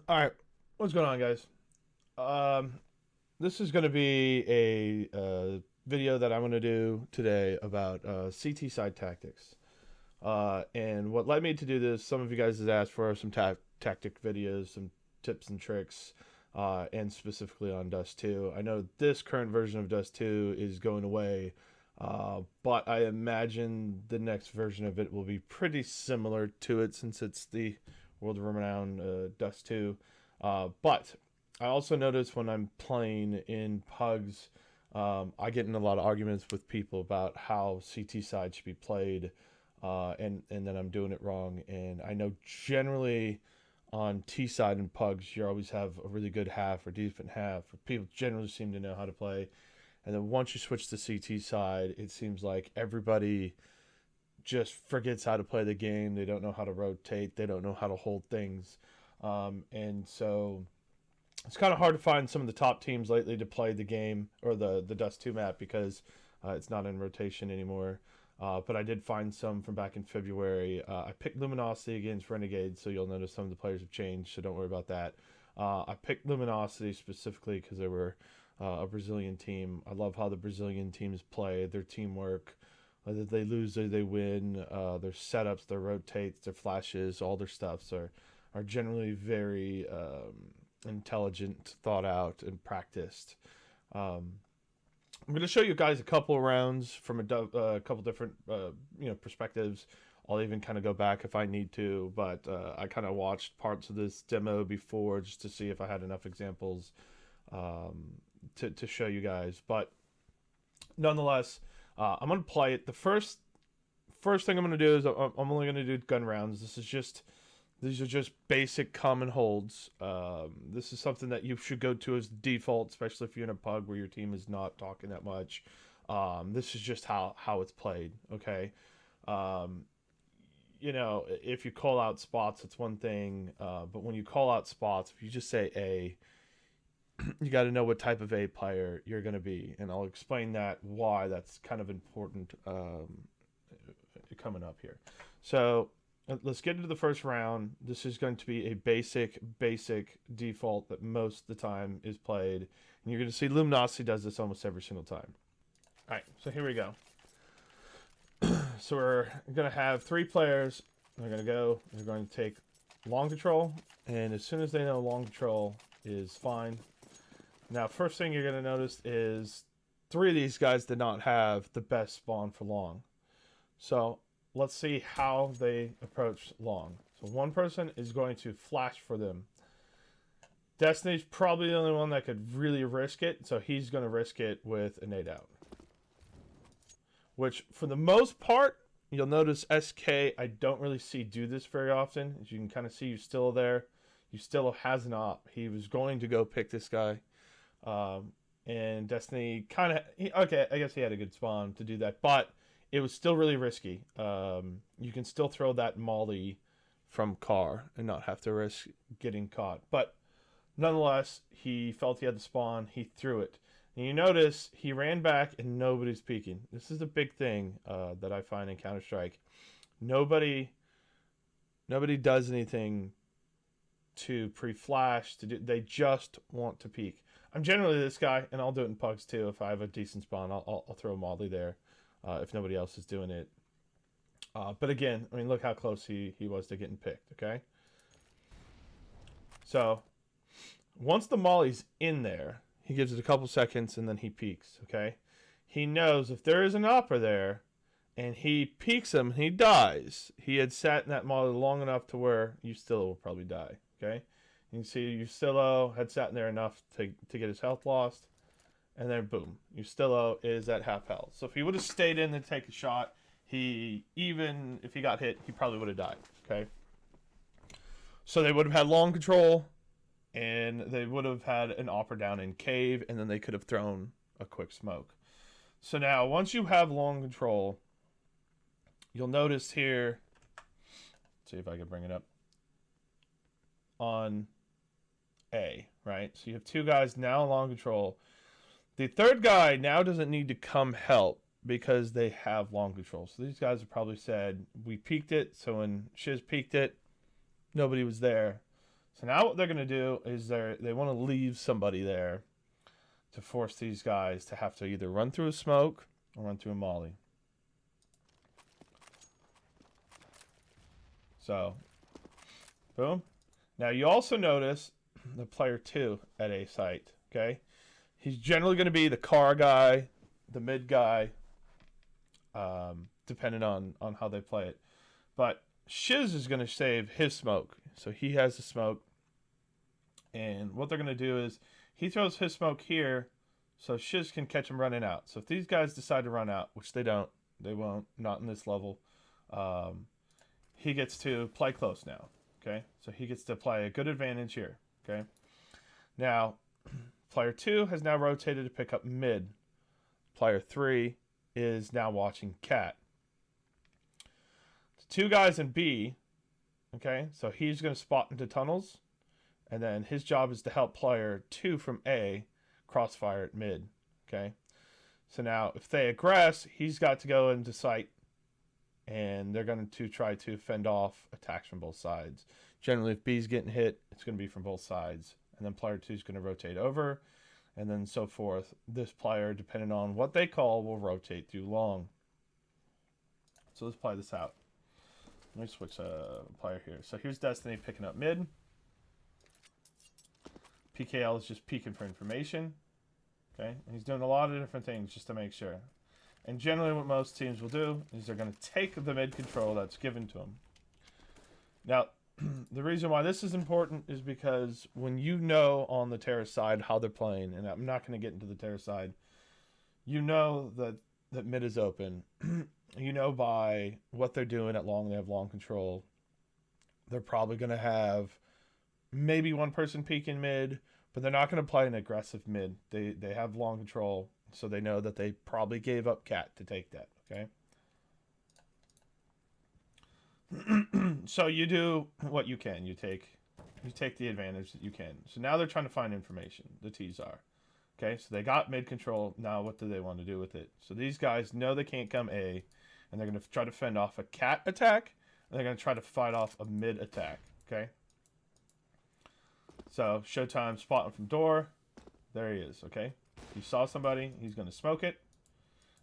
Alright, what's going on, guys? This is going to be a video that I'm going to do today about CT side tactics. And what led me to do this, some of you guys have asked for some tactic videos, some tips and tricks, and specifically on dust2. I know this current version of dust2 is going away, but I imagine the next version of it will be pretty similar to it since it's the world-renowned dust2. But I also notice when I'm playing in pugs, I get in a lot of arguments with people about how CT side should be played, and then I'm doing it wrong. And I know generally on T side in pugs, you always have a really good half or decent half. People generally seem to know how to play. And then once you switch to CT side, it seems like everybody just forgets how to play the game. They don't know how to rotate. They don't know how to hold things. And so it's kind of hard to find some of the top teams lately to play the game or the dust2 map because it's not in rotation anymore. But I did find some from back in February. I picked Luminosity against Renegade, so you'll notice some of the players have changed, so don't worry about that. I picked Luminosity specifically because they were a Brazilian team. I love how the Brazilian teams play, their teamwork. Whether they lose or they win, their setups, their rotates, their flashes, all their stuffs are generally very intelligent, thought out, and practiced. I'm going to show you guys a couple of rounds from a couple different perspectives. I'll even kind of go back if I need to, but I kind of watched parts of this demo before just to see if I had enough examples to show you guys. But nonetheless, I'm going to play it. The first thing I'm going to do is I'm only going to do gun rounds. These are just basic common holds. This is something that you should go to as default, especially if you're in a pug where your team is not talking that much. This is just how it's played, okay? If you call out spots, it's one thing. But when you call out spots, if you just say A, you got to know what type of A player you're going to be. And I'll explain why that's kind of important coming up here. So let's get into the first round. This is going to be a basic default that most of the time is played. And you're going to see Luminosity does this almost every single time. All right, so here we go. So we're going to have three players. They're going to go. They're going to take long control. And as soon as they know long control is fine. Now, first thing you're going to notice is three of these guys did not have the best spawn for long. So let's see how they approach long. So one person is going to flash for them. Destiny's probably the only one that could really risk it, so he's going to risk it with a nade out. Which, for the most part, you'll notice SK, I don't really see do this very often. As you can kind of see, still there. Still has an op. He was going to go pick this guy. And Destiny kind of... Okay, I guess he had a good spawn to do that, but it was still really risky. You can still throw that molly from car and not have to risk getting caught. But nonetheless, he felt he had the spawn. He threw it. And you notice he ran back and nobody's peeking. This is a big thing that I find in Counter-Strike. Nobody does anything to pre-flash. They just want to peek. I'm generally this guy, and I'll do it in pugs too. If I have a decent spawn, I'll throw a molly there. If nobody else is doing it. But again, I mean, look how close he was to getting picked, okay? So, once the molly's in there, he gives it a couple seconds, and then he peeks, okay? He knows if there is an opera there, and he peeks him, and he dies, he had sat in that molly long enough to where Ustillo will probably die, okay? You can see Ustillo had sat in there enough to get his health lost. And then boom, Ustillo is at half health. So if he would have stayed in to take a shot, even if he got hit, he probably would have died. Okay. So they would have had long control, and they would have had an opera down in cave, and then they could have thrown a quick smoke. So now, once you have long control, you'll notice here. Let's see if I can bring it up. On A, right? So you have two guys now long control. The third guy now doesn't need to come help because they have long control. So these guys have probably said, we peeked it. So when Shiz peeked it, nobody was there. So now what they're going to do is they want to leave somebody there to force these guys to have to either run through a smoke or run through a molly. So, boom. Now you also notice the player 2 at a site, okay? He's generally going to be the car guy, the mid guy, depending on how they play it. But Shiz is going to save his smoke. So he has the smoke. And what they're going to do is he throws his smoke here so Shiz can catch him running out. So if these guys decide to run out, which they don't, they won't, not in this level, he gets to play close now. Okay, so he gets to play a good advantage here. Okay, now player 2 has now rotated to pick up mid. Player 3 is now watching cat. The 2 guys in B, okay, so he's going to spot into tunnels, and then his job is to help player 2 from A crossfire at mid. Okay, so now if they aggress, he's got to go into sight, and they're going to try to fend off attacks from both sides. Generally, if B's getting hit, it's going to be from both sides. And then player 2 is going to rotate over, and then so forth. This player, depending on what they call, will rotate through long. So let's play this out. Let me switch player here. So here's Destiny picking up mid. PKL is just peeking for information. Okay, and he's doing a lot of different things just to make sure. And generally what most teams will do is they're going to take the mid control that's given to them. Now, the reason why this is important is because when you know on the terrorist side how they're playing, and I'm not going to get into the terrorist side, you know that mid is open. You know by what they're doing at long, they have long control. They're probably going to have maybe one person peeking mid, but they're not going to play an aggressive mid. They have long control. So they know that they probably gave up cat to take that, okay? So you do what you can. You take the advantage that you can. So now they're trying to find information, the T's are. Okay, so they got mid control. Now what do they want to do with it? So these guys know they can't come A, and they're going to try to fend off a cat attack, and they're going to try to fight off a mid attack, okay? So Showtime spotting from door. There he is, okay? He saw somebody, he's going to smoke it,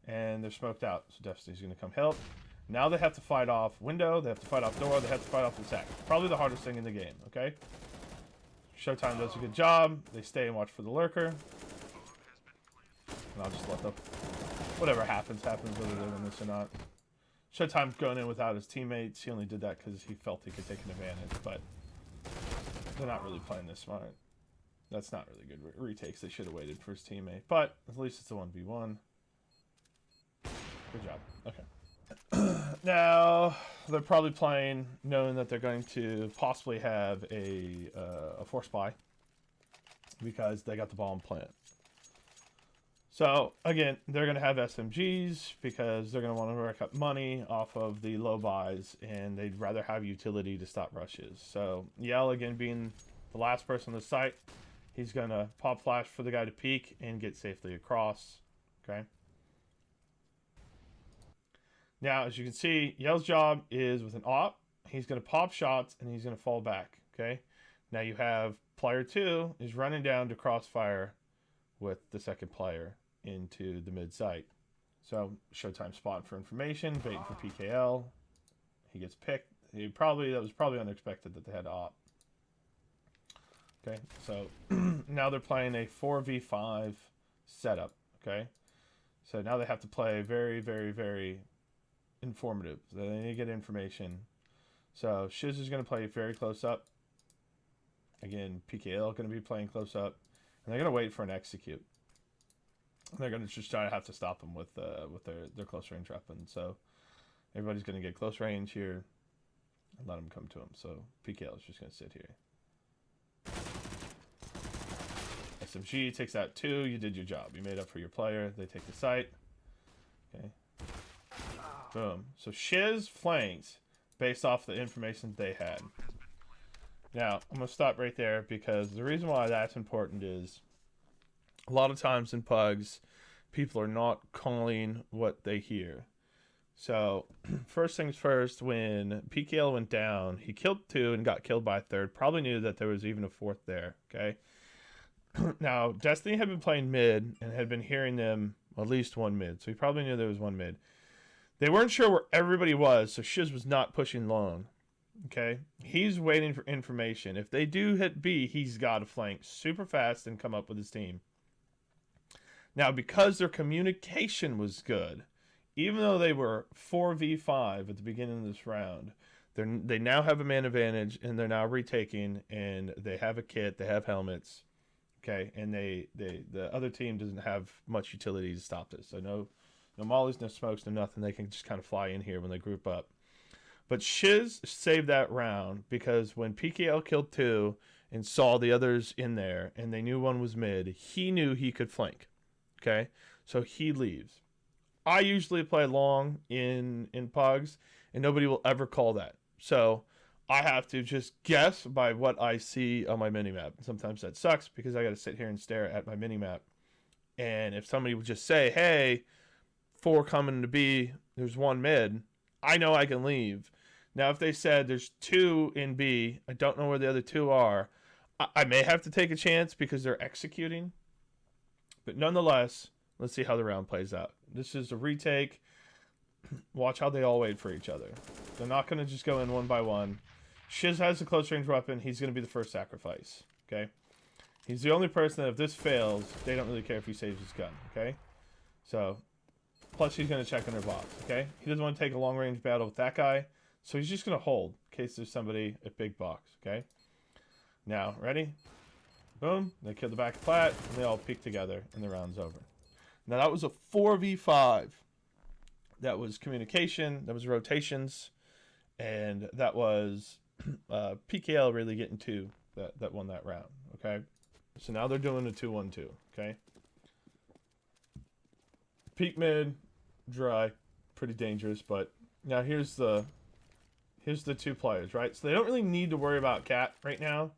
and they're smoked out. So Destiny's going to come help. Now they have to fight off window, they have to fight off door, they have to fight off attack. Probably the hardest thing in the game, okay? Showtime does a good job. They stay and watch for the lurker. And I'll just let them... Whatever happens, whether they win this or not. Showtime's going in without his teammates. He only did that because he felt he could take an advantage, but they're not really playing this smart. That's not really good retakes. They should have waited for his teammate. But at least it's a 1v1. Good job. Okay. Now, they're probably playing knowing that they're going to possibly have a force buy because they got the bomb plant. So, again, they're going to have SMGs because they're going to want to rack up money off of the low buys, and they'd rather have utility to stop rushes. So, Yell, again, being the last person on the site, he's going to pop flash for the guy to peek and get safely across. Okay. Now, as you can see, Yell's job is with an op. He's going to pop shots and he's going to fall back. Okay. Now you have player 2 is running down to crossfire with the second player into the mid site. So Showtime spotting for information, waiting for PKL. He gets picked. That was probably unexpected that they had op. Okay, so now they're playing a 4v5 setup. Okay, so now they have to play very, very, very informative. They need to get information. So Shiz is going to play very close up. Again, PKL going to be playing close up, and they're going to wait for an execute. And they're going to just try to have to stop them with their close range weapon. So everybody's going to get close range here and let them come to them. So PKL is just going to sit here. SMG takes out 2. You did your job. You made up for your player. They take the site. Okay. Boom. So Shiz flanks based off the information they had. Now, I'm going to stop right there because the reason why that's important is a lot of times in pugs, people are not calling what they hear. So, first things first, when PKL went down, he killed 2 and got killed by a 3rd. Probably knew that there was even a 4th there, okay? Now, Destiny had been playing mid and had been hearing them at least one mid, so he probably knew there was one mid. They weren't sure where everybody was, so Shiz was not pushing long, okay? He's waiting for information. If they do hit B, he's got to flank super fast and come up with his team. Now, because their communication was good, even though they were 4v5 at the beginning of this round, they now have a man advantage, and they're now retaking, and they have a kit, they have helmets, okay, and the other team doesn't have much utility to stop this. So no mollies, no smokes, no nothing. They can just kind of fly in here when they group up. But Shiz saved that round because when PKL killed 2 and saw the others in there, and they knew one was mid, he knew he could flank, okay, so he leaves. I usually play long in pugs, and nobody will ever call that. So I have to just guess by what I see on my minimap. Sometimes that sucks because I got to sit here and stare at my minimap. And if somebody would just say, hey, 4 coming to B, there's 1 mid, I know I can leave. Now, if they said there's 2 in B, I don't know where the other 2 are, I may have to take a chance because they're executing. But nonetheless, let's see how the round plays out. This is a retake. Watch how they all wait for each other. They're not going to just go in one by one. Shiz has a close range weapon. He's going to be the first sacrifice. Okay? He's the only person that if this fails, they don't really care if he saves his gun. Okay? So, plus he's going to check in their box. Okay? He doesn't want to take a long range battle with that guy. So he's just going to hold in case there's somebody at big box. Okay? Now, ready? Boom. They kill the back of plat. And they all peek together. And the round's over. Now, that was a 4v5. That was communication. That was rotations. And that was PKL really getting 2 that won that round. Okay? So now they're doing a 2-1-2. Okay? Peak mid, dry. Pretty dangerous. But now here's the 2 players, right? So they don't really need to worry about Cat right now.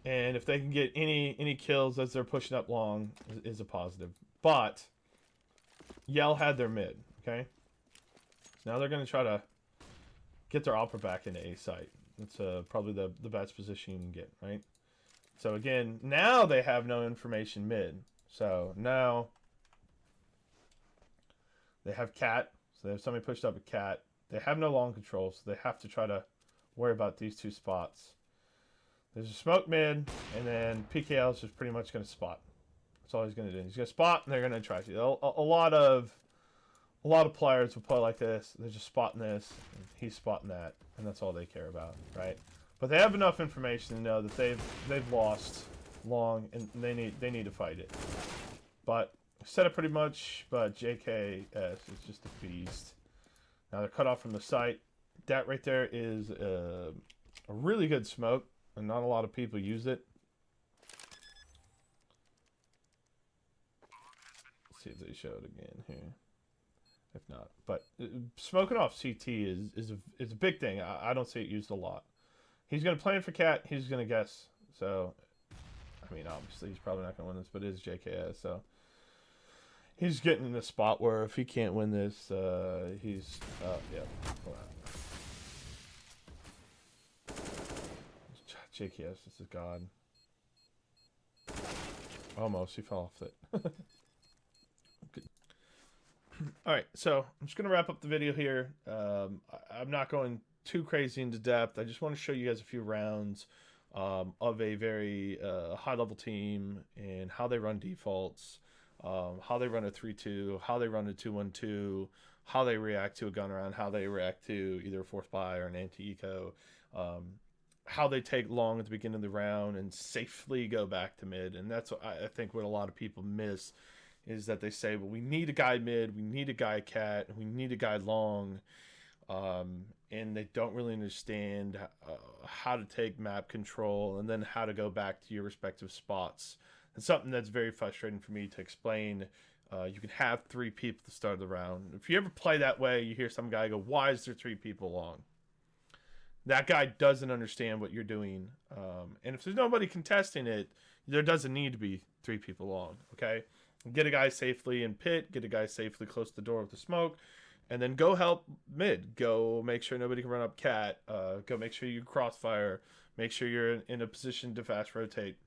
And if they can get any kills as they're pushing up long is a positive. But Yell had their mid, okay? So now they're going to try to get their opera back into A site. It's probably the best position you can get, right? So again, now they have no information mid. So now they have Cat. So they have somebody pushed up a Cat. They have no long control, so they have to try to worry about these 2 spots. There's a smoke mid, and then PKL is just pretty much going to spot. That's all he's going to do. He's going to spot, and they're going to try to. A lot of players will play like this. They're just spotting this, and he's spotting that, and that's all they care about, right? But they have enough information to know that they've lost long, and they need to fight it. But said it pretty much. But JKS is just a beast. Now they're cut off from the site. That right there is a really good smoke. And not a lot of people use it. Let's see if they show it again here. If not, but smoking off CT is a big thing. I don't see it used a lot. He's gonna plan for Cat. He's gonna guess. So, I mean, obviously he's probably not gonna win this, but it is JKS. So he's getting in a spot where if he can't win this, he's yeah. Hold on. JKS, this is God. Almost, he fell off it. Good. Alright, so I'm just going to wrap up the video here. I'm not going too crazy into depth. I just want to show you guys a few rounds of a very high-level team and how they run defaults, how they run a 3-2, how they run a 2-1-2, how they react to a gun round, how they react to either a force buy or an anti-eco, how they take long at the beginning of the round and safely go back to mid. And that's what I think what a lot of people miss is that they say, well, we need a guy mid, we need a guy cat, and we need a guy long. And they don't really understand how to take map control and then how to go back to your respective spots. It's something that's very frustrating for me to explain. You can have 3 people at the start of the round. If you ever play that way, you hear some guy go, why is there 3 people long? That guy doesn't understand what you're doing. And if there's nobody contesting it, there doesn't need to be 3 people long, okay? Get a guy safely in pit, get a guy safely close to the door with the smoke, and then go help mid. Go make sure nobody can run up cat. Go make sure you crossfire. Make sure you're in a position to fast rotate.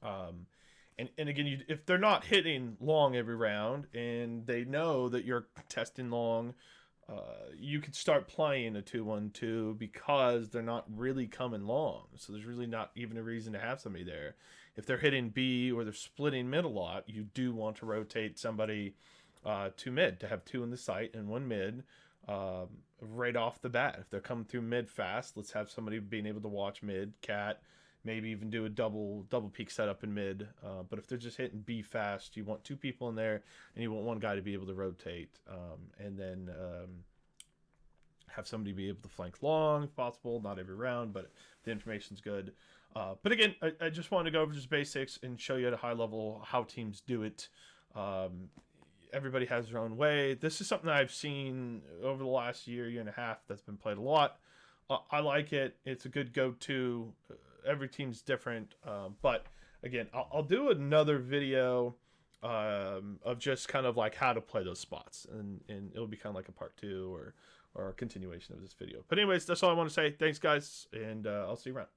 And again, if they're not hitting long every round and they know that you're testing long, you could start playing a 2-1-2 because they're not really coming long. So there's really not even a reason to have somebody there. If they're hitting B or they're splitting mid a lot, you do want to rotate somebody to mid, to have 2 in the site and 1 mid right off the bat. If they're coming through mid fast, let's have somebody being able to watch mid, cat, maybe even do a double peek setup in mid. But if they're just hitting B fast, you want 2 people in there, and you want 1 guy to be able to rotate, and then have somebody be able to flank long if possible. Not every round, but the information's good. But again, I just wanted to go over just basics and show you at a high level how teams do it. Everybody has their own way. This is something that I've seen over the last year and a half that's been played a lot. I like it. It's a good go-to. Every team's different. But again, I'll do another video of just kind of like how to play those spots. And it'll be kind of like a part 2 or a continuation of this video. But anyways, that's all I want to say. Thanks, guys. And I'll see you around.